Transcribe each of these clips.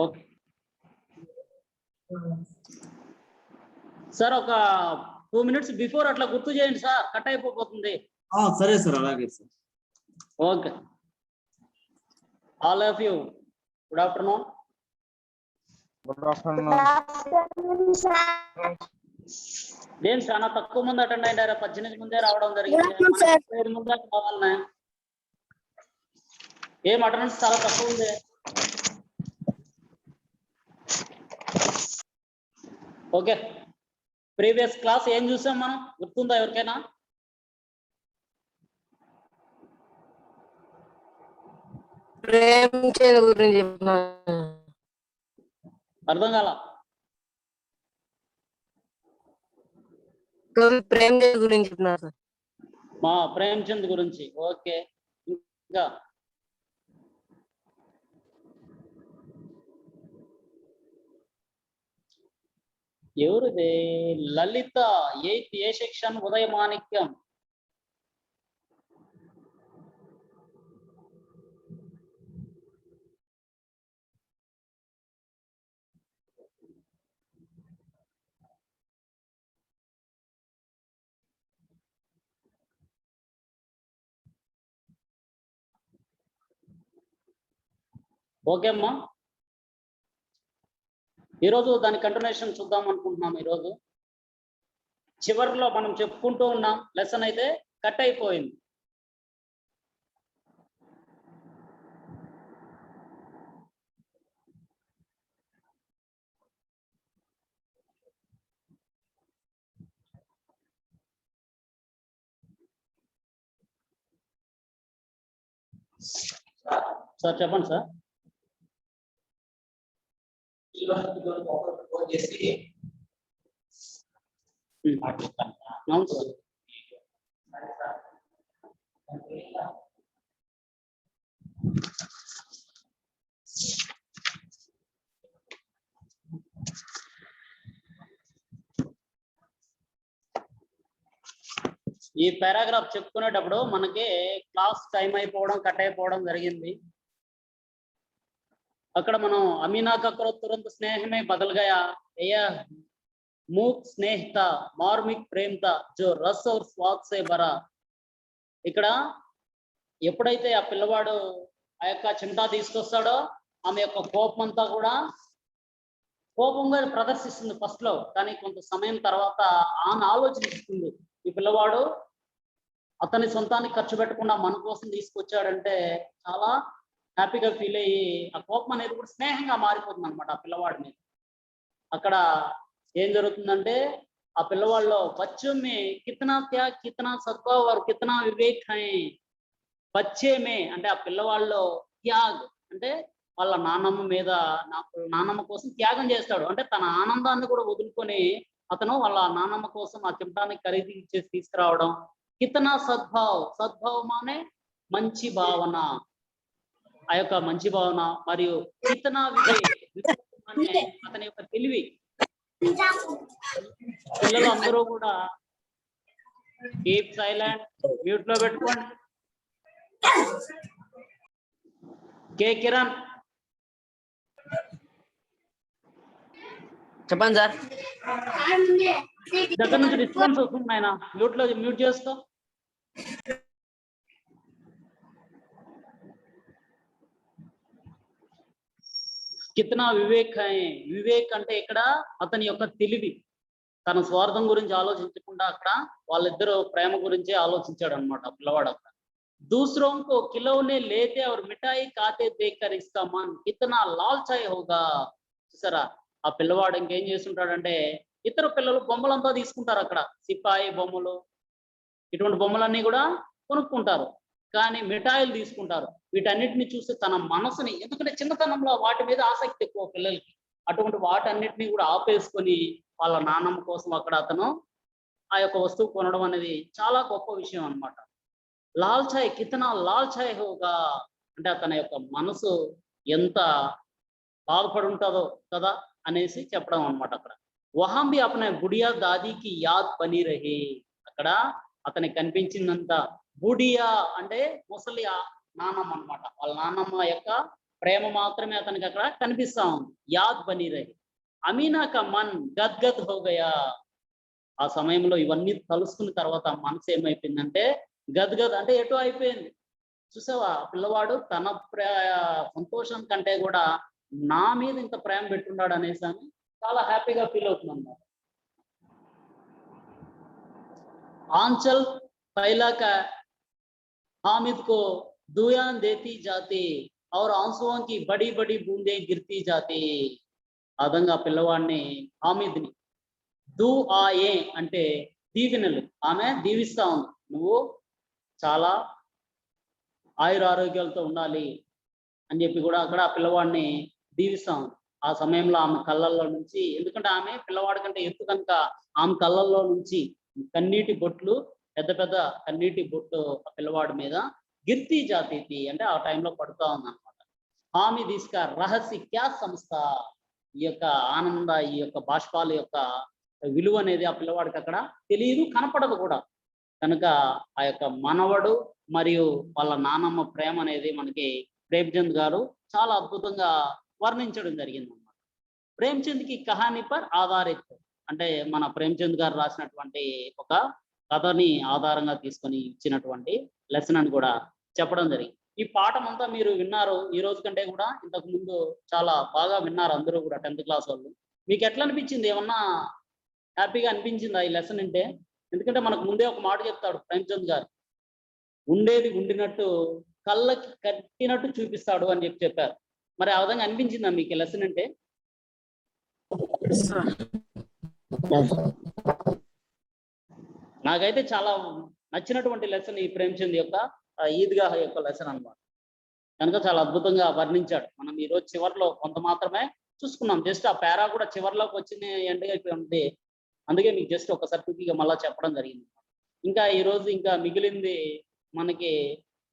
Okay sir, ఒక 2 minutes before అట్లా గుర్తు చేయండి సార్, కట్ అయిపోతుంది. సరే సార్, అలాగే sir. Okay, all of you good afternoon. నేను చాలా తక్కువ మంది అటెండ్ అయ్యారు, 18 ముందే రావడం జరిగింది. ముందే కావాలన్నా ఏం అటెండెన్స్ చాలా తక్కువ ఉంది. ఓకే, ప్రీవియస్ క్లాస్ ఏం చూసాం మనం, గుర్తుందా ఎవరికైనా? అర్థం కాల? ప్రేమచంద్ గురించి చెప్తున్నారు సార్. మా ప్రేమచంద్ గురించి. ఓకే, ఇంకా ఎవరిది? లలిత, 8th A సెక్షన్, ఉదయమాణిక్యం. ఓకే అమ్మా, ఈరోజు దాని కంటిన్యూషన్ చూద్దాం అనుకుంటున్నాం. ఈరోజు చివరిలో మనం చెప్పుకుంటూ ఉన్నాం, లెసన్ అయితే కట్ అయిపోయింది. సార్ చెప్పండి సార్. అవును సార్. ఈ పారాగ్రాఫ్ చెప్పుకునేటప్పుడు మనకి క్లాస్ టైం అయిపోవడం, కట్ అయిపోవడం జరిగింది. అక్కడ మనం అమీనా కకరో తురంత స్నేహమే బదల్ గయా, యా మూక్ స్నేహిత మార్మిక్ ప్రేమత జో రస్ ఔర్ స్వాద్ సే భరా. ఇక్కడ ఎప్పుడైతే ఆ పిల్లవాడు ఆ యొక్క చిమటా తీసుకొస్తాడో, ఆమె యొక్క కోపం అంతా కూడా కోపంగా ప్రదర్శిస్తుంది ఫస్ట్ లో, కానీ కొంత సమయం తర్వాత ఆమె ఆలోచిస్తుంది, ఈ పిల్లవాడు అతని సొంతానికి ఖర్చు పెట్టకుండా మన కోసం తీసుకొచ్చాడంటే చాలా హ్యాపీగా ఫీల్ అయ్యి ఆ కోపం అనేది కూడా స్నేహంగా మారిపోతుంది అనమాట ఆ పిల్లవాడి మీద. అక్కడ ఏం జరుగుతుందంటే, ఆ పిల్లవాళ్ళలో బచ్చోं में कितना त्याग, कितना सद्भाव और कितना विवेक है. బచ్చే మే అంటే ఆ పిల్లవాళ్ళలో త్యాగ్ అంటే వాళ్ళ నాన్నమ్మ మీద, నాన్నమ్మ కోసం త్యాగం చేస్తాడు. అంటే తన ఆనందాన్ని కూడా వదులుకొని అతను వాళ్ళ నాన్నమ్మ కోసం ఆ చిమటాన్ని ఖరీదు ఇచ్చేసి తీసుకురావడం. కితనా సద్భావ్, సద్భావం అనే మంచి భావన, ఆ యొక్క మంచి భావన. మరియు కితనా వివేక్, అనే అతని యొక్క తెలివి. పిల్లలు అందరూ కూడా కీప్ సైలెంట్, మ్యూట్ లో పెట్టుకోండి. కే కిరణ్ చెప్పండి సార్. దగ్గర నుంచి డిస్టర్బెన్స్ వస్తుంది ఆయన, మ్యూట్ చేసుకో. కితనా వివేక్ హై. వివేక్ అంటే ఇక్కడ అతని యొక్క తెలివి, తన స్వార్థం గురించి ఆలోచించకుండా అక్కడ వాళ్ళిద్దరు ప్రేమ గురించి ఆలోచించాడు అనమాట పిల్లవాడు. అక్కడ दूसरों को खिलौने लेते और मिठाई खाते देखकर इसका मन कितना लालचाई होगा. చూసారా, ఆ పిల్లవాడు ఇంకేం చేస్తుంటాడంటే, ఇతర పిల్లలు బొమ్మలంతా తీసుకుంటారు, అక్కడ సిపాయి బొమ్మలు ఇటువంటి బొమ్మలన్నీ కూడా కొనుక్కుంటారు, కానీ మిఠాయిలు తీసుకుంటారు. వీటన్నిటిని చూసి తన మనసుని, ఎందుకంటే చిన్నతనంలో వాటి మీద ఆసక్తి ఎక్కువ పిల్లలకి, అటువంటి వాటన్నిటిని కూడా ఆపేసుకొని వాళ్ళ నాన్నమ్మ కోసం అక్కడ అతను ఆ యొక్క వస్తువు కొనడం అనేది చాలా గొప్ప విషయం అన్నమాట. లాల్చాయ్, కితనా లాల్చాయ్ హోగా అంటే అతని యొక్క మనసు ఎంత బాధపడి ఉంటుందో కదా అనేసి చెప్పడం అన్నమాట అక్కడ. వహాం బి అప్నే బుడియా దాదీకి యాద్ బనీ రహే. అక్కడ అతనికి కనిపించిందంత బుడియా అంటే ముసలి నానమ్మ అన్నమాట. వాళ్ళ నానమ్మ యొక్క ప్రేమ మాత్రమే అతనికి అక్కడ కనిపిస్తా ఉంది. యాద్ బనీ రహే. అమీనా కా మన్ గద్గద్ హో గయా. ఆ సమయంలో ఇవన్నీ తలుసుకున్న తర్వాత మనసు ఏమైపోయిందంటే గద్గద్ అంటే ఎటు అయిపోయింది. చూసావా పిల్లవాడు తన సంతోషం కంటే కూడా నా మీద ఇంత ప్రేమ పెట్టున్నాడు అనేసి అని చాలా హ్యాపీగా ఫీల్ అవుతుంది అన్నమాట. ఆంచల్ పైలాక హామిద్ కో दुआएं देती जाती और आंसुओं की बड़ी बड़ी बूंदें गिरती जाती. ఆ విధంగా పిల్లవాడిని హామిద్ని దుఆయే అంటే దీవెనలు ఆమె దీవిస్తా ఉంది. నువ్వు చాలా ఆయుర ఆరోగ్యాలతో ఉండాలి అని చెప్పి కూడా అక్కడ ఆ పిల్లవాడిని దీవిస్తా ఉంది. ఆ సమయంలో ఆమె కళ్ళల్లో నుంచి, ఎందుకంటే ఆమె పిల్లవాడి కంటే ఎత్తు కనుక ఆమె కళ్ళల్లో నుంచి కన్నీటి బొట్లు, పెద్ద పెద్ద కన్నీటి బొట్టు ఆ పిల్లవాడి మీద గిర్తీ జాతీతి అంటే ఆ టైంలో పడుతూ ఉంది అనమాట. హామీ తీసుక రహస్య క్యా సంస్థ. ఈ యొక్క ఆనంద, ఈ యొక్క బాష్పాల యొక్క విలువ అనేది ఆ పిల్లవాడికి అక్కడ తెలియదు, కనపడదు కూడా. కనుక ఆ యొక్క మనవడు మరియు వాళ్ళ నానమ్మ ప్రేమ అనేది మనకి ప్రేమ్చంద్ గారు చాలా అద్భుతంగా వర్ణించడం జరిగింది అన్నమాట. ప్రేమ్చంద్ కి కహానీ పర్ ఆధారిత్ అంటే మన ప్రేమ్చంద్ గారు రాసినటువంటి ఒక కథని ఆధారంగా తీసుకొని ఇచ్చినటువంటి లెసన్ అని కూడా చెప్పడం జరిగింది. ఈ పాఠం అంతా మీరు విన్నారు. ఈ రోజు కంటే కూడా ఇంతకు ముందు చాలా బాగా విన్నారు అందరూ కూడా 10th క్లాస్ వాళ్ళు. మీకు ఎట్లా అనిపించింది? ఏమన్నా హ్యాపీగా అనిపించిందా ఈ లెసన్ అంటే? ఎందుకంటే మనకు ముందే ఒక మాట చెప్తాడు ప్రేమ్చంద్ గారు, ఉండేది ఉండినట్టు కళ్ళకి కట్టినట్టు చూపిస్తాడు అని చెప్పారు. మరి ఆ విధంగా అనిపించిందా మీకు ఈ లెసన్ అంటే? నాకైతే చాలా నచ్చినటువంటి లెసన్ ఈ ప్రేమ్చంద్ యొక్క ఈద్గా యొక్క లెసన్ అన్నమాట. కనుక చాలా అద్భుతంగా వర్ణించాడు. మనం ఈ రోజు చివరిలో కొంత మాత్రమే చూసుకున్నాం. జస్ట్ ఆ పేరా కూడా చివరిలోకి వచ్చింది ఎండగా ఉంది. అందుకే మీకు జస్ట్ ఒకసారి క్విక్గా మళ్ళా చెప్పడం జరిగింది. ఇంకా ఈ రోజు ఇంకా మిగిలింది మనకి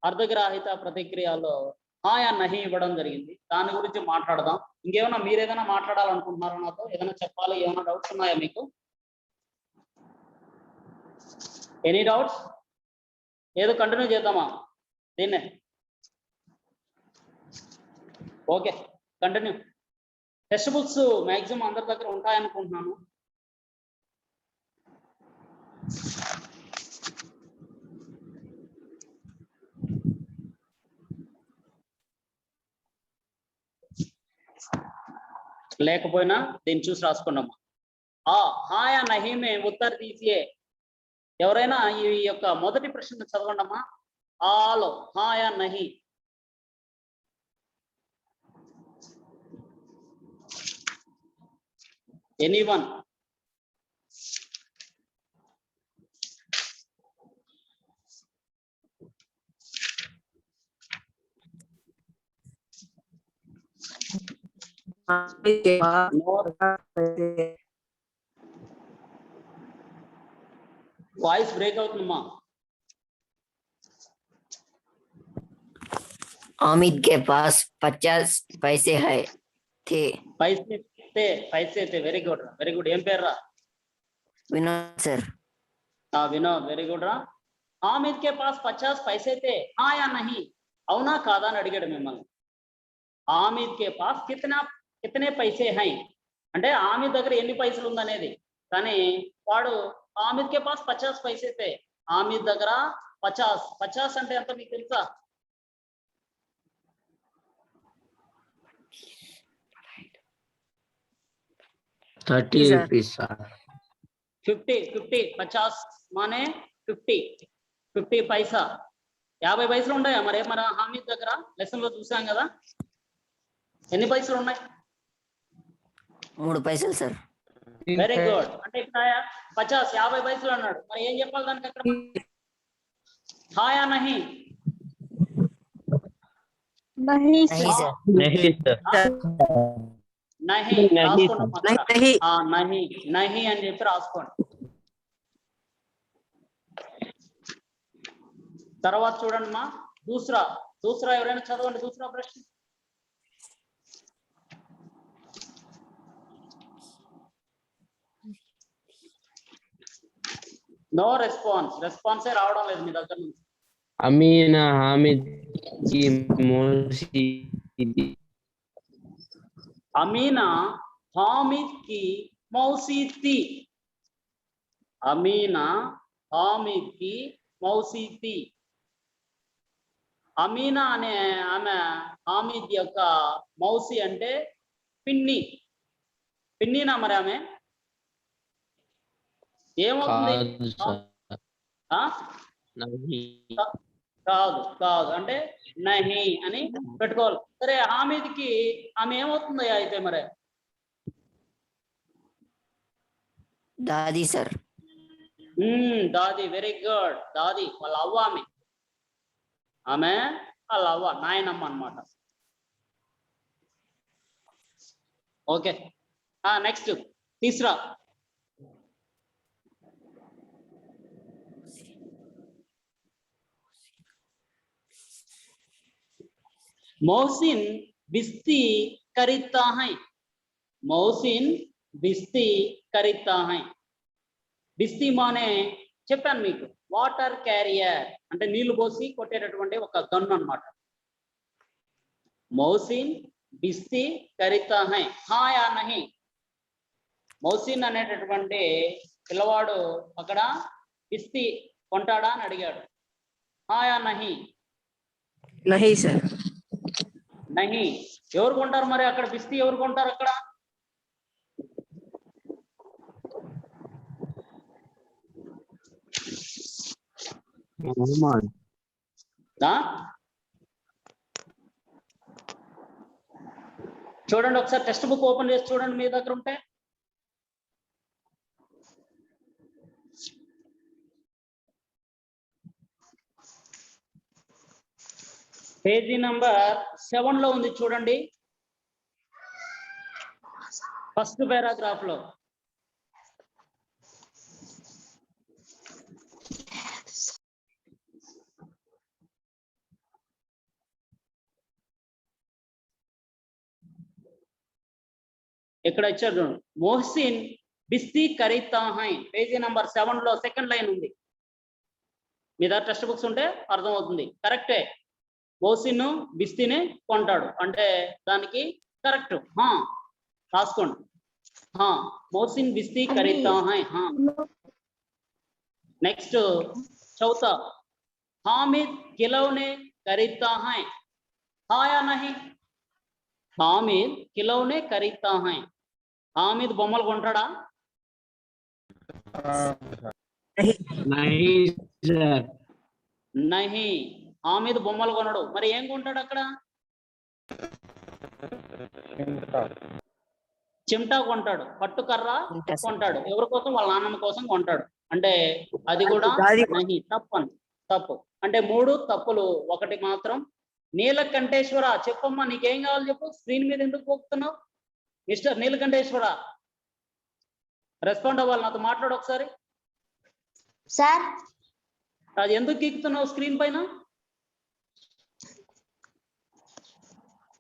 అర్ధగ్రాహిత ప్రతిక్రియలో హాయా నహి ఇవ్వడం జరిగింది. దాని గురించి మాట్లాడదాం. ఇంకేమైనా మీరు ఏదైనా మాట్లాడాలనుకుంటున్నారా? నాతో ఏదైనా చెప్పాలి? ఏమైనా డౌట్స్ ఉన్నాయా మీకు? Any doubts? ఏదో కంటిన్యూ చేద్దామా దీన్నే? Okay, continue. Text books maximum అందరి దగ్గర ఉంటాయనుకుంటున్నాను. లేకపోయినా దీన్ని చూసి రాసుకున్నామా. హాయా నహీ మే ఉత్తర్ దీజియే. ఎవరైనా ఈ యొక్క మొదటి ప్రశ్న చదవండమ్మా. ఆలో హాయా నహీ. ఎనీవన్? వాయిస్ బ్రేక్ అవుతుందమ్మా. हामिद के पास 50 पैसे है थे. पैसे थे. Very good, very good. ఏం పేరు రా? Vinod sir. Vinod, very good రా. హామిద్ కే పాస్ 50 पैसे थे, हाँ या नहीं? అవునా కాదా అని అడిగాడు మిమ్మల్ని. హామిద్ కే పాస్ కితనే పైసే హై అంటే హామిద్ దగ్గర ఎన్ని పైసలు ఉందనేది. కానీ వాడు హామిద్ కే పాస్ 50 पैसे थे. హామిద్ దగ్గర 50 అంటే ఎంత మీకు తెలుసా? 30 rupees. 50 50 మానే 50 పైసా. 50 పైసలు ఉన్నాయా మరి మన హామిద్ దగ్గర? లెసన్ లో చూసాం కదా. ఎన్ని పైసలు ఉన్నాయి? 3 पैसे సార్. Very good. అంటే ఇక్కడ 50 పైసలు అన్నాడు. మరి ఏం చెప్పాలి దానికి అక్కడ? హాయా నహి? नहीं सर. नहीं सर. నహి రాసుకోండి. నహి అని చెప్పి రాసుకోండి. తర్వాత చూడండి మా దూసరా दूसरा ఎవరైనా చదవండి दूसरा प्रश्न नो రెస్పాన్స్ రావడం లేదు మీ దగ్గర నుంచి अमीना हामिद की मौसी थी। अमीना हामिद की मौसी थी अमीना हामिद की मौसी थी అమీనా అనే ఆమె హామిద్ యొక్క మౌసి అంటే పిన్ని పిన్నినా మరి ఆమె ఏమవుతుంది కాదు కాదు అంటే నహి అని పెట్టుకోవాలి సరే హామిద్కి ఆమె ఏమవుతుంది అయితే మరి दादी सर దాది వెరీ గుడ్ దాది వాళ్ళ అవ్వ ఆమె వాళ్ళ అవ్వ నాయనమ్మ అన్నమాట ఓకే నెక్స్ట్ తీసరా मोहसिन बिस्ती करता है मोहसिन बिस्ती करता है బిస్తీ మానే చెప్పాను మీకు వాటర్ క్యారియర్ అంటే నీళ్లు పోసి కొట్టేటటువంటి ఒక గన్ అన్నమాట మౌసిన్ బిస్తీ కరితా హై హా యా నహి మౌసిన్ అనేటటువంటి పిల్లవాడు అక్కడ బిస్తీ కొంటాడా అని అడిగాడు హా యా నహి नहीं सर నహి ఎవరు కొంటారు మరి అక్కడ బిస్తీ ఎవరు కొంటారు అక్కడ చూడండి ఒకసారి టెక్స్ట్ బుక్ ఓపెన్ చేసి చూడండి మీ దగ్గర ఉంటే పేజీ నంబర్ 7 లో ఉంది చూడండి ఫస్ట్ పారాగ్రాఫ్ లో ఇక్కడ ఇచ్చారు మోహసిన్ బిస్తీ కరీతా హై పేజీ నంబర్ 7 లో సెకండ్ లైన్ ఉంది మీ దగ్గర టెక్స్ట్ బుక్స్ ఉంటే అర్థమవుతుంది కరెక్టే మోహసిన్ బిస్తీని కొంటాడు అంటే దానికి కరెక్ట్ రాసుకోండి మోహసిన్ బిస్తీ కరీతా హై నెక్స్ట్ చౌथा हामिद खिलौने खरीदता है हाँ या नहीं हामिद खिलौने खरीदता है हामिद బొమ్మలు కొంటాడా नहीं सर नहीं హామిద్ బొమ్మలు కొనడు మరి ఏం కొంటాడు అక్కడ చిమ్టా కొంటాడు పట్టుకర్ర కొంటాడు ఎవరి కోసం వాళ్ళ నాన్నమ్మ కోసం కొంటాడు అంటే అది కూడా నహి తప్పు అంటే 3 తప్పులు ఒకటి మాత్రం నీలకంఠేశ్వర చెప్పమ్మా నీకేం కావాలి చెప్పు స్క్రీన్ మీద ఎందుకు పోతున్నావు మిస్టర్ నీలకంఠేశ్వర రెస్పాండ్ అవ్వాలి నాతో మాట్లాడు ఒకసారి సార్ అది ఎందుకు గీకుతున్నావు స్క్రీన్ పైన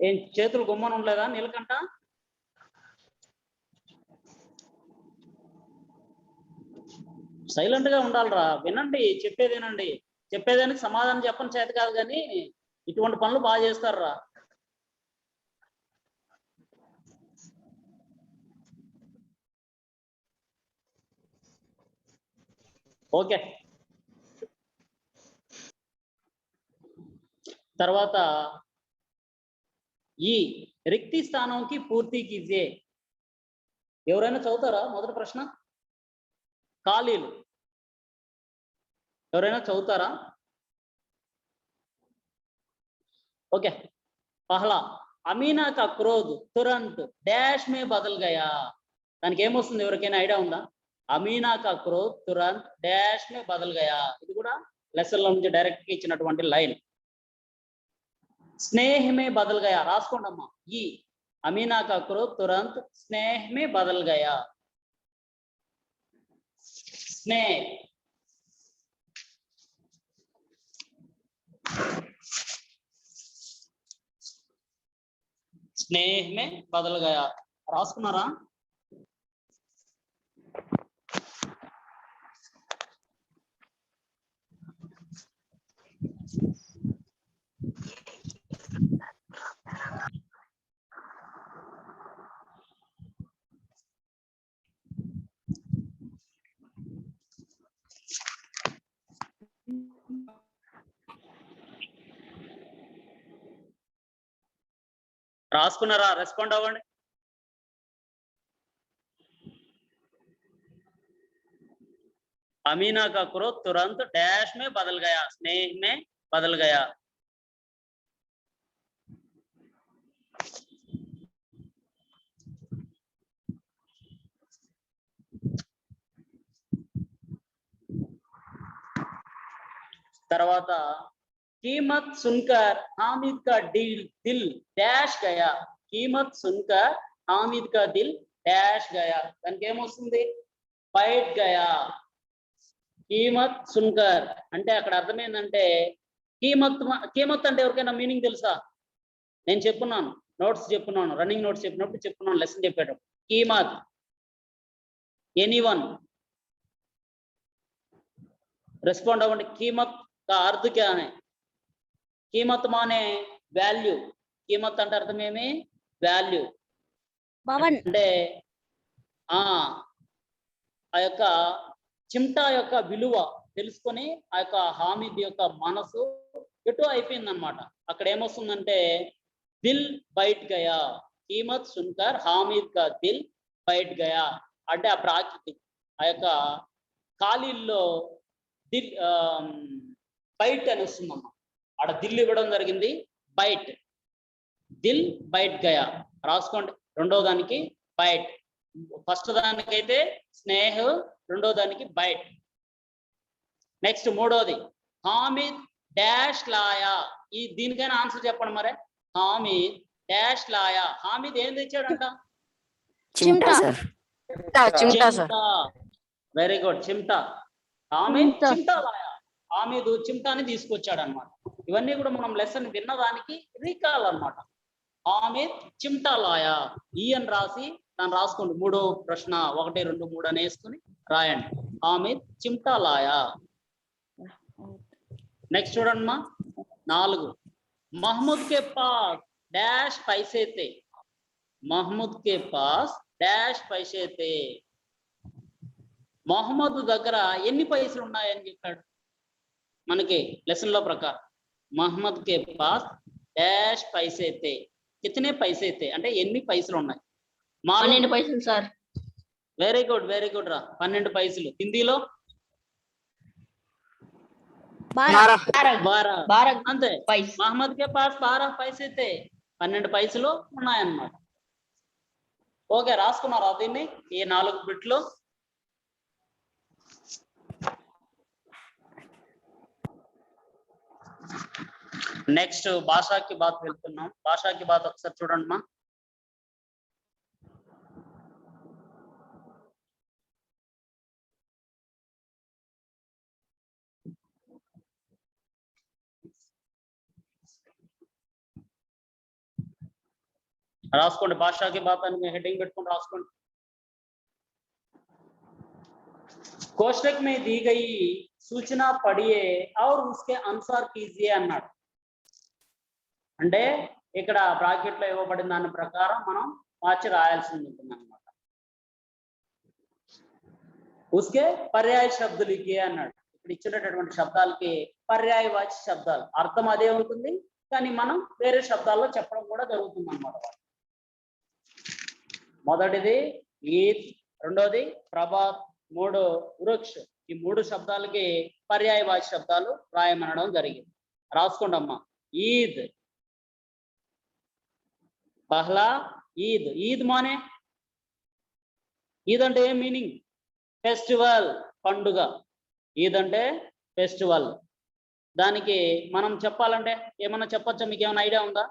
ఏం చేతులు గుమ్మన ఉండలేదా నీలకంఠ సైలెంట్ గా ఉండాలిరా వినండి చెప్పేదేనండి చెప్పేదానికి సమాధానం చెప్పని చేత కాదు కానీ ఇటువంటి పనులు బాగా చేస్తారా ఓకే తర్వాత ఈ రిక్తి స్థానంకి పూర్తి కీజియే ఎవరైనా చదువుతారా మొదటి ప్రశ్న ఖాళీలు ఎవరైనా చదువుతారా ఓకే పహలా అమీనా కా క్రోధ్ తురంత్ డాష్ మే బదల్ గయా దానికి ఏమొస్తుంది ఎవరికైనా ఐడియా ఉందా అమీనా కా క్రోధ్ తురంత్ డాష్ మే బదల్ గయా ఇది కూడా లెసన్ లో నుంచి డైరెక్ట్ గా ఇచ్చినటువంటి లైన్ स्नेह में बदल गया राసుకోండమ్మా ఈ अमीना का क्रोध तुरंत स्नेह में बदल गया स्नेह स्नेह में बदल गया రాసుకున్నారా రాసుకున్నారా రెస్పాండ్ అవ్వండి अमीना का क्रोध तुरंत डैश में बदल गया स्नेह में बदल गया తర్వాత कीमत सुनकर हामिद का दिल डैश गया कीमत सुनकर हामिद का दिल डैश गया దానికి ఏమొస్తుంది బయట గయా కీమత్ సున్కర్ అంటే అక్కడ అర్థం ఏంటంటే కీమత్ అంటే ఎవరికైనా మీనింగ్ తెలుసా నేను చెప్పున్నాను నోట్స్ చెప్పున్నాను రన్నింగ్ నోట్స్ చెప్పినప్పుడు చెప్పున్నాను లెసన్ చెప్పేటప్పుడు कीमत एनीवन रेस्पॉन्ड अव्वंడి कीमत का अर्थ क्या है कीमत माने వాల్యూ कीमत అంటే అర్థం ఏమి వాల్యూ అంటే ఆ యొక్క చిమ్టా యొక్క విలువ తెలుసుకొని ఆ యొక్క హామిద్ యొక్క మనసు ఎటు అయిపోయింది అన్నమాట అక్కడ ఏమొస్తుందంటే దిల్ బయట గయా కీమత్ సున్కర్ హామిద్ కా దిల్ బయట గయా అంటే ఆ ప్రాకృతి ఆ యొక్క ఖాళీల్లో దిల్ బయట అని వస్తుందమ్మా ఆడ దిల్ ఇవ్వడం జరిగింది బయట దిల్ బయట గయా రాసుకోండి రెండో దానికి బయట ఫస్ట్ దానికైతే స్నేహ రెండో దానికి బయట నెక్స్ట్ మూడోది హామిద్ డాష్ లాయా ఈ దీనికైనా ఆన్సర్ చెప్పండి మరి హామిద్ డాష్ లాయా హామిద్ ఏం తెచ్చాడంట चिमटा सर चिमटा सर వెరీ గుడ్ చిమ్టా హామిద్ చిమ్టా. చిమ్టా లాయా హామిద్ చిమ్టాని తీసుకొచ్చాడు అనమాట ఇవన్నీ కూడా మనం లెసన్ విన్నదానికి రీకాల్ అన్నమాట హామిద్ చిమ్టా లాయా ఈ అని రాసి దాన్ని రాసుకోండి మూడో ప్రశ్న 1 2 3 అని వేసుకుని రాయండి హామిద్ చిమ్టా లాయా నెక్స్ట్ చూడండి మా 4 महमूद के पास डैश पैसे थे महमूद के पास डैश पैसे थे మొహమ్మద్ దగ్గర ఎన్ని పైసలు ఉన్నాయని చెప్పాడు మనకి లెసన్ లో ప్రకారం మొహమ్మద్ కే పాస్ డాష్ పైసే తే కితనే పైసే తే అంటే ఎన్ని పైసలు ఉన్నాయి 12 పైసలు సార్ వెరీ గుడ్ రా 12 పైసలు హిందీలో 12 అంతే మొహమ్మద్ కే పాస్ 12 పైసే తే 12 పైసలు ఉన్నాయన్నమాట ఓకే రాసుకున్నారా దీన్ని ఈ 4 బిట్లు నెక్స్ట్ భాషాకి బాత్ వెళ్తున్నాం భాషాకి బాత్ ఒకసారి చూడండి మా రాసుకోండి భాషాకి బాత్ అని హెడ్డింగ్ పెట్టుకొని రాసుకోండి कोष्टक में दी गई सूचना पढ़िए और उसके अनुसार कीजिए అన్నాడు అంటే ఇక్కడ బ్రాకెట్ లో ఇవ్వబడిన దాని ప్రకారం మనం మార్చి రాయాల్సి ఉంటుంది అన్నమాట उसके पर्याय शब्द लिखिए అన్నాడు ఇక్కడ ఇచ్చినటువంటి శబ్దాలకి పర్యాయవాచి శబ్దాలు అర్థం అదే ఉంటుంది కానీ మనం వేరే శబ్దాల్లో చెప్పడం కూడా జరుగుతుంది అన్నమాట మొదటిది ఈద్ రెండోది ప్రభాత్ 3 వృక్ష ఈ 3 శబ్దాలకి పర్యాయవాచి శబ్దాలు రాయమనడం జరిగింది రాసుకోండి అమ్మా ఈద్ పహలా ఈద్ ఈద్ మానే ఈద్ అంటే ఏం మీనింగ్ ఫెస్టివల్ పండుగ ఈద్ అంటే ఫెస్టివల్ దానికి మనం చెప్పాలంటే ఏమన్నా చెప్పొచ్చా మీకు ఏమైనా ఐడియా ఉందా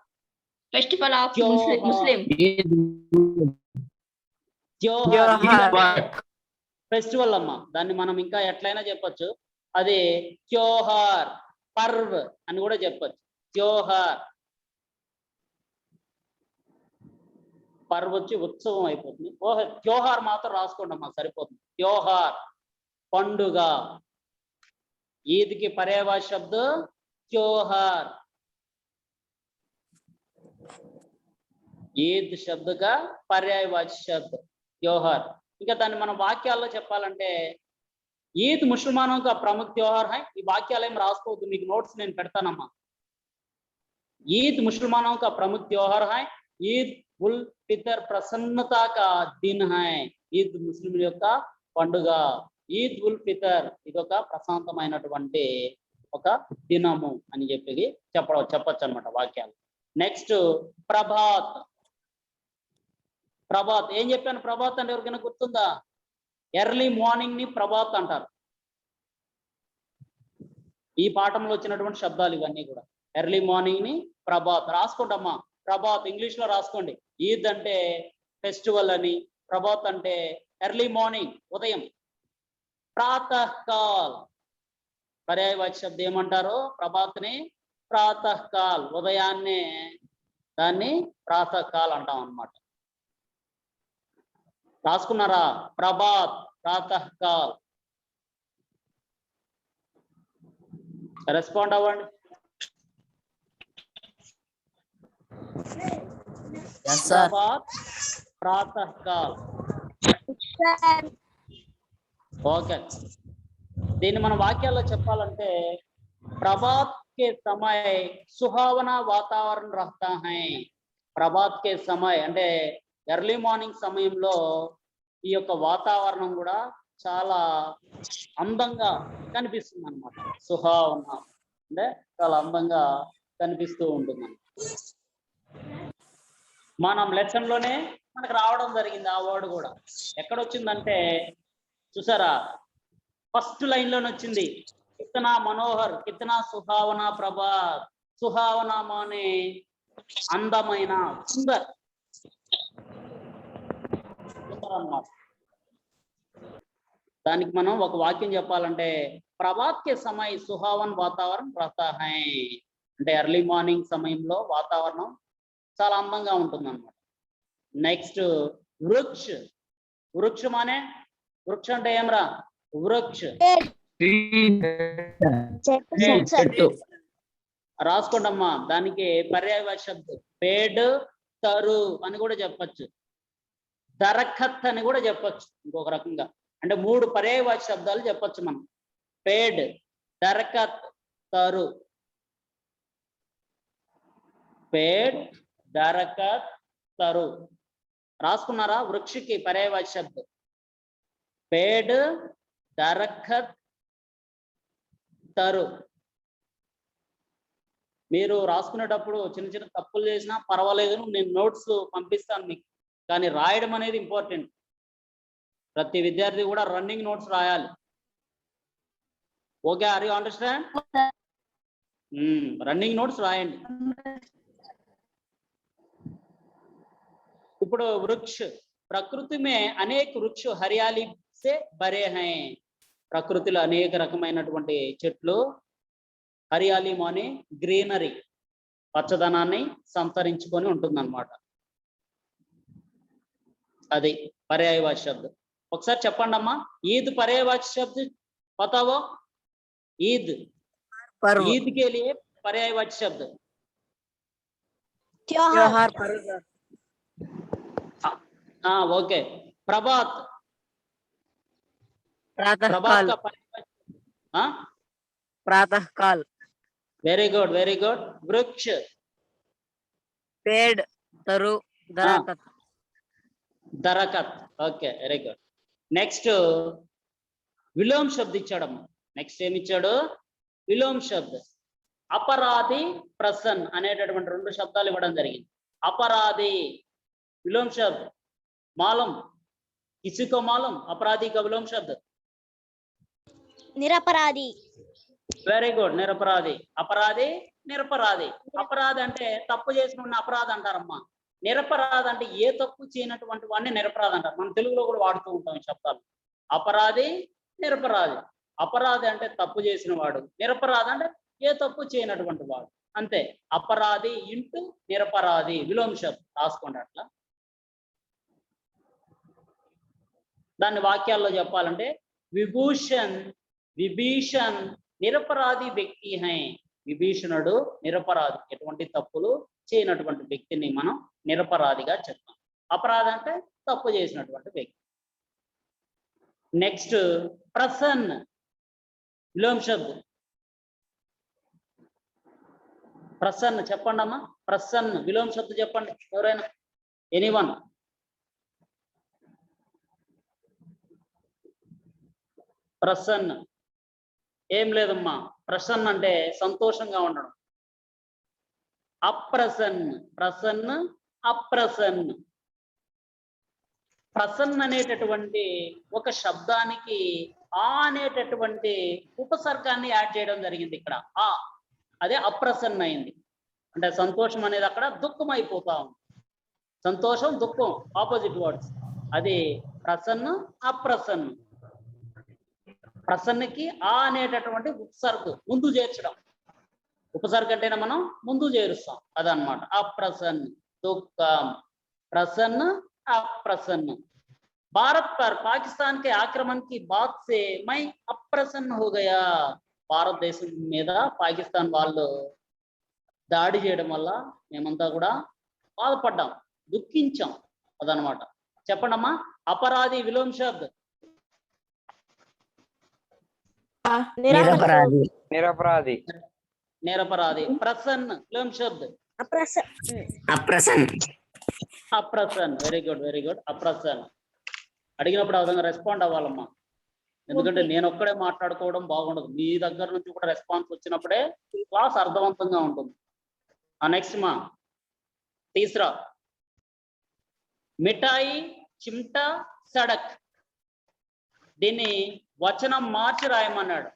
ఫెస్టివల్ ఆఫ్ ముస్లిం ఫెస్టివల్ అమ్మా దాన్ని మనం ఇంకా ఎట్లయినా చెప్పొచ్చు అది త్యోహార్ పర్వ్ అని కూడా చెప్పొచ్చు త్యోహార్ పర్వ్ వచ్చి ఉత్సవం అయిపోతుంది. ఓహో, త్యోహార్ మాత్రం రాసుకోండి అమ్మా, సరిపోతుంది. త్యోహార్ పండుగ. ఈద్కి పర్యాయవాచి శబ్ద त्योहार. ఈద్ శబ్ద का पर्यायवाची शब्द त्योहार. ఇంకా దాన్ని మనం వాక్యాల్లో చెప్పాలంటే ఈద్ ముస్లిమానోं का प्रमुख त्योहार है. ఈ వాక్యాలు ఏం రాసుకోవద్దు, మీకు నోట్స్ నేను పెడతానమ్మా. ఈద్ ముస్లిమానों का प्रमुख त्योहार है. ఈద్ ఉల్ ఫితర్ ప్రసన్నతా का दिन है. ఈద్ ముస్లింల యొక్క పండుగ. ఈద్ ఉల్ ఫితర్ ఇది ఒక ప్రశాంతమైనటువంటి ఒక దినము అని చెప్పొచ్చు అన్నమాట వాక్యాలు. నెక్స్ట్ ప్రభాత్. ప్రభాత్ ఏం చెప్పాను? ప్రభాత్ అంటే ఎవరికైనా గుర్తుందా? ఎర్లీ మార్నింగ్ ని ప్రభాత్ అంటారు. ఈ పాఠంలో వచ్చినటువంటి శబ్దాలు ఇవన్నీ కూడా. ఎర్లీ మార్నింగ్ ని ప్రభాత్ రాసుకోండమ్మా. ప్రభాత్ ఇంగ్లీష్ లో రాసుకోండి. ఈద్ అంటే ఫెస్టివల్ అని, ప్రభాత్ అంటే ఎర్లీ మార్నింగ్ ఉదయం. ప్రాతఃకాల్ పర్యాయవాచి శబ్దం ఏమంటారు? ప్రభాత్ని ప్రాతఃకాల్ ఉదయాన్నే దాన్ని ప్రాతఃకాల్ అంటాం అన్నమాట. రాసుకున్నారా? ప్రభాత్ ప్రాతఃకాల్. రెస్పాండ్ అవ్వండి. ప్రభాత్ ప్రాతःకాల్. ఓకే, దీన్ని మన వాక్యాల్లో చెప్పాలంటే ప్రభాత్ के समय सुहावना वातावरण रहता है. ప్రభాత్ కే సమయ్ అంటే ఎర్లీ మార్నింగ్ సమయంలో ఈ యొక్క వాతావరణం కూడా చాలా అందంగా కనిపిస్తుంది అన్నమాట. సుహావన అంటే చాలా అందంగా కనిపిస్తూ ఉంటుంది. మనం లెసన్ లోనే మనకు రావడం జరిగింది ఆ వర్డ్ కూడా. ఎక్కడొచ్చిందంటే చూసారా, ఫస్ట్ లైన్ లోనే వచ్చింది. కితనా మనోహర్, కితనా సుహావనా ప్రభాత్. సుహావనా మానే అందమైన, సుందర్ అన్నమాట. దానికి మనం ఒక వాక్యం చెప్పాలంటే ప్రభాత్ కే సమయ్ సుహావన్ వాతావరణం రహతా హై అంటే ఎర్లీ మార్నింగ్ సమయంలో వాతావరణం చాలా అందంగా ఉంటుంది అన్నమాట. నెక్స్ట్ వృక్ష. వృక్ష మానే వృక్ష అంటే ఏమరా? వృక్ష రాసుకోండమ్మా. దానికి పర్యాయవాచి శబ్దం పేడ్ తరు అని కూడా చెప్పచ్చు. దరఖత్ అని కూడా చెప్పచ్చు ఇంకొక రకంగా. అంటే 3 పర్యాయవాచి శబ్దాలు చెప్పచ్చు మనం. పేడ్, దరఖత్, తరు. పేడ్, దరఖత్, తరు రాసుకున్నారా? వృక్షకి పర్యాయవాచి శబ్దం పేడ్, దరఖత్, తరు. మీరు రాసుకునేటప్పుడు చిన్న చిన్న తప్పులు చేసినా పర్వాలేదు, నేను నోట్స్ పంపిస్తాను మీకు. కానీ రాయడం అనేది ఇంపార్టెంట్. ప్రతి విద్యార్థి కూడా రన్నింగ్ నోట్స్ రాయాలి. Okay, are you understand? Running notes రాయండి. ఇప్పుడు వృక్ష. ప్రకృతి మే అనేక వృక్ష హరియాలి సే భరే హై. ప్రకృతిలో అనేక రకమైనటువంటి చెట్లు, హరియాలి మానే గ్రీనరీ, పచ్చదనాన్ని సంతరించుకొని ఉంటుంది అన్నమాట. అది పర్యాయవాచి శబ్దం. ఒకసారి చెప్పండి అమ్మా. ఈద్ पर्यायवाची शब्द बताओ. ईद ईद के लिए पर्यायवाची शब्द त्योहार. हाँ ओके. प्रभात. प्रभात का पर्यायवाची. हाँ प्रातःकाल. Very good very good. वृक्ष, पेड़, तरु, दरखत. दरखत. Okay, very good. నెక్స్ట్ విలోమ్ శబ్ద ఇచ్చాడమ్మా. నెక్స్ట్ ఏమి ఇచ్చాడు? విలోమ్ శబ్ద. అపరాధి, ప్రసన్ అనేటటువంటి 2 శబ్దాలు ఇవ్వడం జరిగింది. అపరాధి విలోమ్ శబ్ద మాలం. కిసికో మాలం अपराधी का विलोम शब्द? निरपराधी. Very good. నిరపరాధి. అపరాధి, నిరపరాధి. అపరాధి అంటే తప్పు చేసిన అపరాధి అంటారమ్మా. నిరపరాధి అంటే ఏ తప్పు చేయనటువంటి వాడిని నిరపరాధి అంటారు. మనం తెలుగులో కూడా వాడుతూ ఉంటాం ఈ శబ్దాలు. అపరాధి, నిరపరాధి. అపరాధి అంటే తప్పు చేసిన వాడు, నిరపరాధి అంటే ఏ తప్పు చేయనటువంటి వాడు. అంతే. అపరాధి ఇంటూ నిరపరాధి విలోమ శబ్దం రాసుకోండి అట్లా. దాన్ని వాక్యాల్లో చెప్పాలంటే విభీషణ్ నిరపరాధి వ్యక్తి హై. విభీషణుడు నిరపరాధి, ఎటువంటి తప్పులు చేయనటువంటి వ్యక్తిని మనం నిరపరాధిగా చెప్తాం. అపరాధి అంటే తప్పు చేసినటువంటి వ్యక్తి. నెక్స్ట్ ప్రసన్న విలోమ శబ్దం. ప్రసన్న చెప్పండి అమ్మా. ప్రసన్న విలోమ శబ్దం చెప్పండి ఎవరైనా, ఎనీవన్. ప్రసన్న ఏం లేదమ్మా. ప్రసన్న అంటే సంతోషంగా ఉండడం. అప్రసన్న ప్రసన్న అప్రసన్న. ప్రసన్న అనేటటువంటి ఒక శబ్దానికి ఆ అనేటటువంటి ఉపసర్గాన్ని యాడ్ చేయడం జరిగింది ఇక్కడ. ఆ అదే అప్రసన్న అయింది. అంటే సంతోషం అనేది అక్కడ దుఃఖం అయిపోతా ఉంది. సంతోషం దుఃఖం ఆపోజిట్ వర్డ్స్. అది ప్రసన్న అప్రసన్న. ప్రసన్నకి ఆ అనేటటువంటి ఉపసర్గ ముందు చేర్చడం. ఉపసర్గ అంటేనే మనం ముందు చేరుస్తాం, అదనమాట. అప్రసన్న దుఃఖం, ప్రసన్న अप्रसन्न. भारत पर पाकिस्तान के आक्रमण की बात से मैं अप्रसन्न हो गया. భారతదేశం మీద పాకిస్తాన్ వాళ్ళు దాడి చేయడం వల్ల మేమంతా కూడా బాధపడ్డాం, దుఃఖించాం, అదనమాట. చెప్పండమ్మా. అపరాధి విలోమ శబ్ద. निरपराधी నిరపరాధి. ప్రసన్న విలోమ శబ్ద. अप्रसन्न అప్రసన్న. Very good very good. అప్రసన్న అడిగినప్పుడు ఆ విధంగా రెస్పాండ్ అవ్వాలమ్మా. ఎందుకంటే నేను ఒక్కడే మాట్లాడుకోవడం బాగుండదు, మీ దగ్గర నుంచి కూడా రెస్పాన్స్ వచ్చినప్పుడే క్లాస్ అర్థవంతంగా ఉంటుంది. నెక్స్ట్ మా తీసరా మిఠాయి చిమ్టా సడక్. దీన్ని వచనం మార్చి రాయమన్నాడు.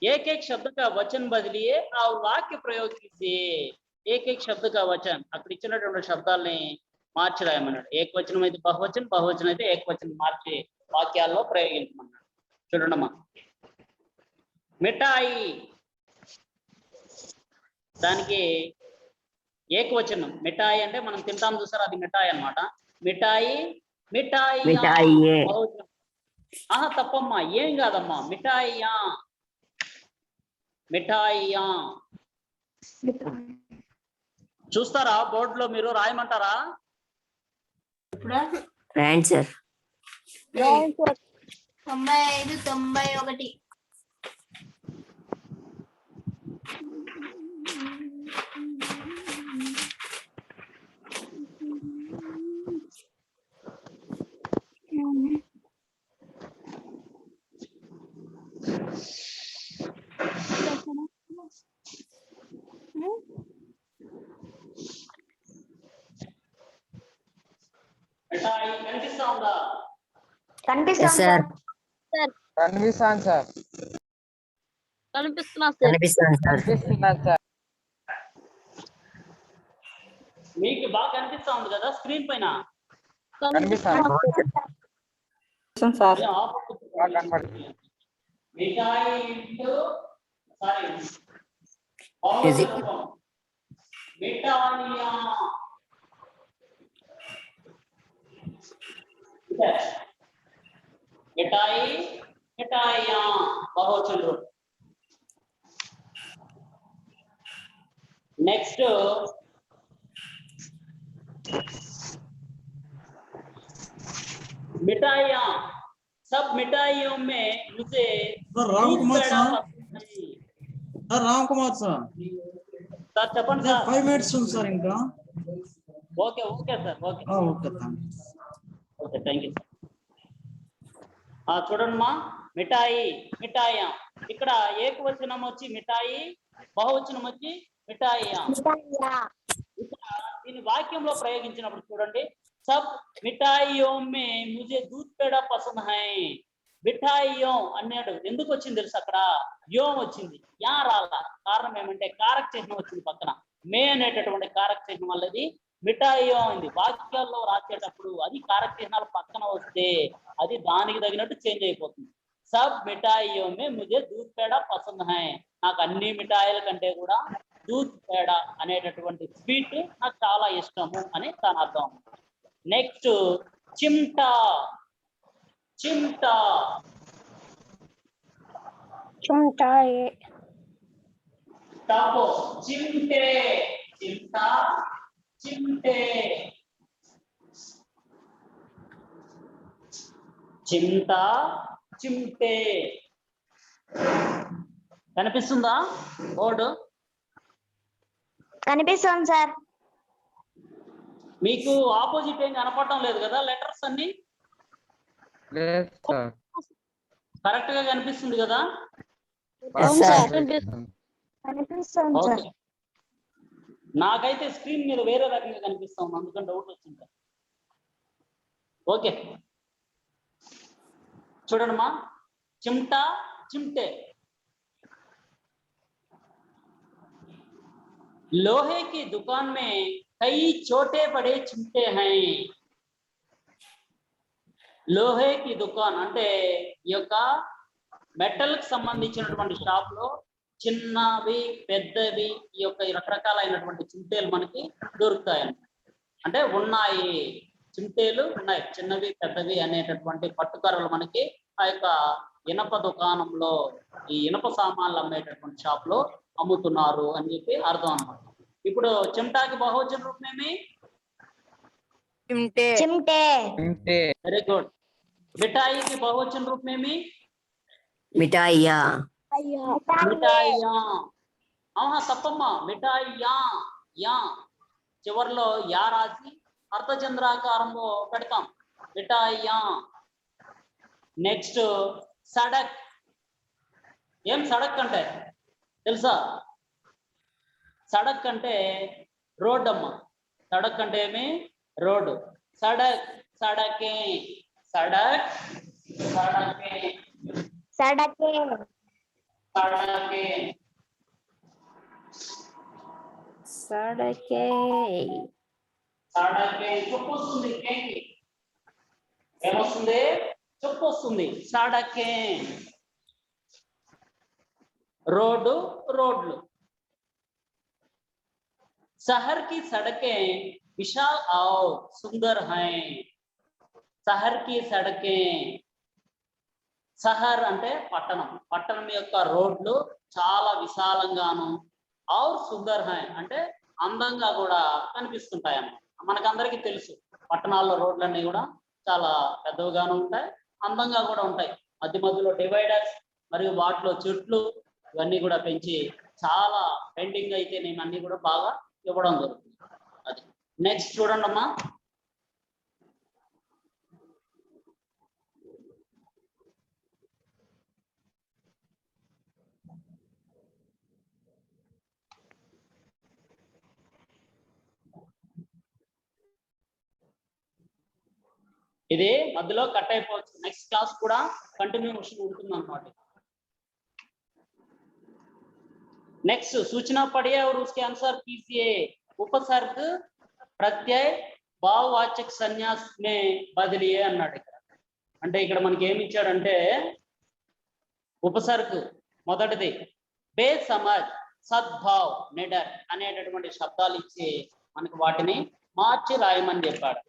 एक एक शब्द का वचन बदलिए और वाक्य प्रयोग कीजिए. एक एक शब्द का वचन అక్కడ ఇచ్చినటువంటి శబ్దాలని మార్చి రాయమన్నాడు. ఏకవచనం అయితే బహువచనం, బహువచనం అయితే ఏకవచనం మార్చి వాక్యాల్లో ప్రయోగించమన్నాడు. చూడండమ్మా. మిఠాయి దానికి ఏకవచనం. మిఠాయి అంటే మనం తింటాం చూసారు, అది మిఠాయి అన్నమాట. మిఠాయి మిఠాయి మిఠాయియే. ఆహా తప్పమ్మా, ఏం కాదమ్మా. మిఠాయియా మిఠాయియా. చూస్తారా బోర్డులో, మీరు రాయమంటారా? రాయండి సార్. 95, 91. మిఠాయి కనిపిస్తా ఉందా? Yes, sir. కనిపిస్తున్నా సార్. కనిపిస్తాను సార్. మీకు బాగా కనిపిస్తా ఉంది కదా స్క్రీన్ పైన? సార్. మిఠాయి ఇంటూ సారీ Music. మిఠాయియా. మిఠాయి మిఠాయియా బహువచన రూపం. नेक्स्ट मिठाइयाँ. सब मिठाइयों में मुझे सर राम कुमार सर. नहीं. Sir Ram Kumar sir. Sir చెప్పండి सर సార్. 5 minutes ఉంది సార్ ఇంకా. Okay okay sir. Okay okay okay thank you. చూడండి మా. మిఠాయి మిఠాయియా. ఇక్కడ ఏకవచనం వచ్చి మిఠాయి, బహువచనం వచ్చి మిఠాయియా. ఇక్కడ దీని వాక్యంలో ప్రయోగించినప్పుడు చూడండి. సబ్ మిఠాయియో మే ముజే దూద్ పేడా పసంద్ హై. మిఠాయియో అన్నాడు, ఎందుకు వచ్చింది తెలుసు? అక్కడ యోం వచ్చింది, యా రాలా. కారణం ఏమంటే కారక చిహ్నం వచ్చింది పక్కన. మే అనేటటువంటి కారక చిహ్నం వల్లది మిఠాయియో అయింది. వాక్యాల్లో రాసేటప్పుడు అది కారక చిహ్నాలు పక్కన వస్తే అది దానికి తగినట్టు చేంజ్ అయిపోతుంది. సబ్ మిఠాయియో మే ముజే దూద్ పేడా పసంద్ హై. నాకు అన్ని మిఠాయిల కంటే కూడా దూద్ పేడా అనేటటువంటి స్వీట్ నాకు చాలా ఇష్టము అని దాని అర్థం. నెక్స్ట్ చిమ్టా. चिमटा चिमटा ये टापो चिमटे चिमटा चिमटे चिमटा चिमटे కనిపిస్తుందా బోర్డు? కనిపిస్తుంది సార్. మీకు ఆపోజిట్ ఏం కనపడటం లేదు కదా లెటర్స్ అన్ని? లేదు సార్. కరెక్ట్ గా కనిపిస్తుంది కదా? Yes, sir. కనిపిస్తుంది ఓకే. సార్. నాకైతే స్క్రీన్ మీద వేరే రకంగా కనిపిస్తాం, అందుకని డౌట్ వచ్చింది. ఓకే చూడండిమా, चिमटा चिमटे लोहे की दुकान में कई छोटे बड़े चिमटे हैं. లోహే కి దుకాన్ అంటే ఈ యొక్క మెటల్ కి సంబంధించినటువంటి షాప్ లో చిన్నవి పెద్దవి ఈ యొక్క రకరకాలైనటువంటి చిమటేలు మనకి దొరుకుతాయి. అంటే ఉన్నాయి చిమటేలు ఉన్నాయి, చిన్నవి పెద్దవి అనేటటువంటి పట్టుకర్రలు మనకి ఆ యొక్క ఇనప దుకాణంలో ఈ ఇనప సామాన్లు అమ్మేటటువంటి షాప్ లో అమ్ముతున్నారు అని చెప్పి అర్థం అన్నమాట. ఇప్పుడు చిమటాకి బహువచన రూపమేమి? चिमटे చిమ్టే. Very good. మిఠాయికి బహువచన రూపమేమి? मिठाइया మిఠాయియా. ఆహా తప్పమ్మా, మిఠాయియా. యా చివర్లో యా రాసి అర్ధచంద్రాకారంలో పెడతాం, మిఠాయియా. నెక్స్ట్ సడక్. ఏం సడక్ అంటే తెలుసా? సడక్ అంటే రోడ్ అమ్మ. సడక్ అంటే ఏమి? రోడ్డు. సడక్ సడకే సడక్ సడకే సడకే. సడకే सड़के సడకే. చెప్పు వస్తుంది కేకి. ఏమొస్తుంది? చెప్పు వస్తుంది. సడకే రోడ్డు, రోడ్లు. शहर की सड़कें विशाल और सुंदर हैं. शहर की सड़कें, शहर అంటే పట్టణం, పట్టణం యొక్క రోడ్లు చాలా విశాలంగాను और सुंदर हैं అంటే అందంగా కూడా కనిపిస్తుంటాయి అన్నమాట. మనకందరికీ తెలుసు పట్టణాల్లో రోడ్లన్నీ కూడా చాలా పెద్దవిగాను ఉంటాయి, అందంగా కూడా ఉంటాయి. మధ్య మధ్యలో డివైడర్స్ మరియు వాటిలో చెట్లు ఇవన్నీ కూడా పెంచి చాలా పెయింటింగ్ అయితే నేను అన్ని కూడా బాగా ఇవ్వడం జరుగుతుంది. అది నెక్స్ట్ చూడండి అమ్మా. ఇది మధ్యలో కట్ అయిపోవచ్చు, నెక్స్ట్ క్లాస్ కూడా కంటిన్యూషన్ ఉంటుంది అన్నమాట. नेक्स्ट सूचना पढ़िए और उसके आंसर कीजिए. उपसर्ग प्रत्यय भाववाचक संन्यास में बदलिए అన్నాడు ఇక్కడ. అంటే ఇక్కడ మనకి ఏమి ఇచ్చాడంటే ఉపసర్గ మొదటిది బేసమజ్, సద్భావ్, నిడర్ అనేటటువంటి శబ్దాలు ఇచ్చి మనకి వాటిని మార్చి రాయమని చెప్పాడు.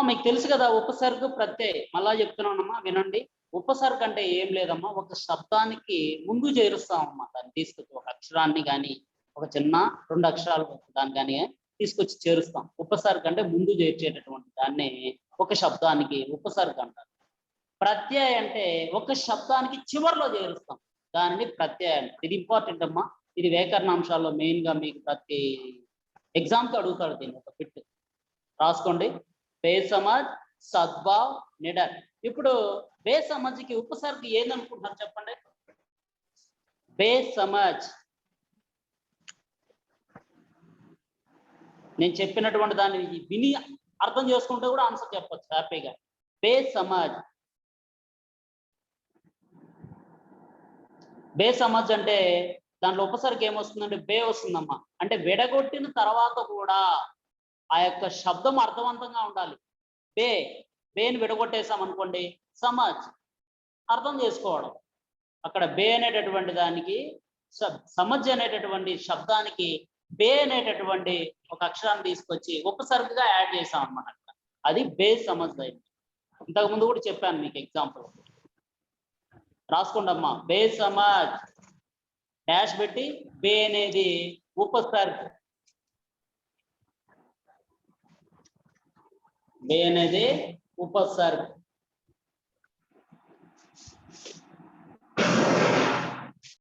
మీకు తెలుసు కదా ఉపసర్గ ప్రత్యయ. మళ్ళా చెప్తున్నానమ్మా వినండి. ఉపసర్గ అంటే ఏం లేదమ్మా, ఒక శబ్దానికి ముందు చేరుస్తామమ్మా. దాన్ని తీసుకొచ్చి ఒక అక్షరాన్ని కానీ ఒక చిన్న 2 అక్షరాలు దాన్ని కానీ తీసుకొచ్చి చేరుస్తాం. ఉపసర్గ అంటే ముందు చేర్చేటటువంటి దాన్ని ఒక శబ్దానికి ఉపసర్గ అంటారు. ప్రత్యయ అంటే ఒక శబ్దానికి చివర్లో చేరుస్తాం, దానిని ప్రత్యయ అంటారు. ఇది ఇంపార్టెంట్ అమ్మా. ఇది వ్యాకరణాంశాల్లో మెయిన్ గా మీకు ప్రతి ఎగ్జామ్ కి అడుగుతాడు. దీన్ని ఒక బిట్ రాసుకోండి. బేసమజ్, సద్భావ్, నిడర్. ఇప్పుడు బేసమజ్కి ఉపసర్గ ఏందనుకుంటున్నారు చెప్పండి? బేసమజ్ నేను చెప్పినటువంటి దాన్ని విని అర్థం చేసుకుంటే కూడా ఆన్సర్ చెప్పచ్చు హ్యాపీగా. బేసమజ్. బేసమజ్ అంటే దాంట్లో ఉపసర్గ ఏమొస్తుందంటే బే వస్తుందమ్మా. అంటే విడగొట్టిన తర్వాత కూడా ఆ యొక్క శబ్దం అర్థవంతంగా ఉండాలి. బే, బేని విడగొట్టేసాం అనుకోండి, సమజ్ అర్థం చేసుకోవడం. అక్కడ బే అనేటటువంటి దానికి సమజ్ అనేటటువంటి శబ్దానికి బే అనేటటువంటి ఒక అక్షరాన్ని తీసుకొచ్చి ఉపసర్గగా యాడ్ చేసాం అన్నమాట. అది బే సమజ్ అయింది. ఇంతకు ముందు కూడా చెప్పాను మీకు ఎగ్జాంపుల్. రాసుకోండి అమ్మా. బే సమాజ్ డాష్ పెట్టి బే అనేది ఉపసర్గ. బే అనేది ఉపసర్గ.